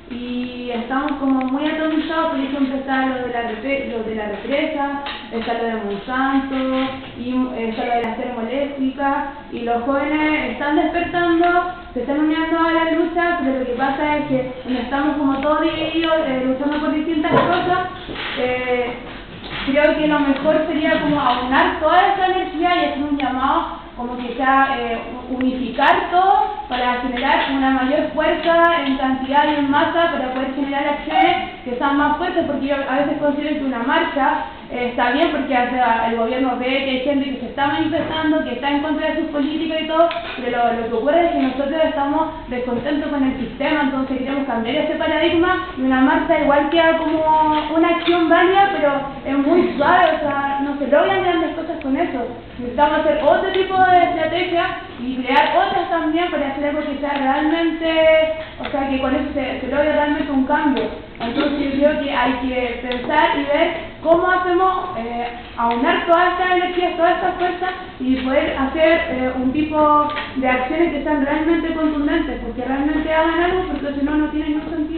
y estamos como muy atomizados. Por ejemplo, está lo de la represa, está lo de Monsanto, y está lo de las termoeléctricas, y los jóvenes están despertando, se están uniendo a la lucha, pero lo que pasa es que estamos como todos divididos, luchando por distintas cosas. Creo que lo mejor sería como aunar toda esa energía y hacer un llamado como que sea unificar todo para generar una mayor fuerza en cantidad y en masa para poder generar acciones que sean más fuertes, porque yo a veces considero que una marcha está bien porque el gobierno ve que hay gente que se está manifestando, que está en contra de sus políticas y todo, pero lo que ocurre es que nosotros estamos descontentos con el sistema, entonces queremos cambiar ese paradigma, y una marcha igual queda como una acción válida, pero es muy suave, o sea, no se logran grandes cosas con eso. Necesitamos hacer otro tipo de estrategia y crear otras también para hacer algo que sea realmente, o sea, que con eso se logre realmente un cambio. Entonces yo creo que hay que pensar y ver cómo hacemos aunar todas estas energías, todas estas fuerzas y poder hacer un tipo de acciones que sean realmente contundentes, porque realmente hagan algo, porque si no, no tiene ningún sentido.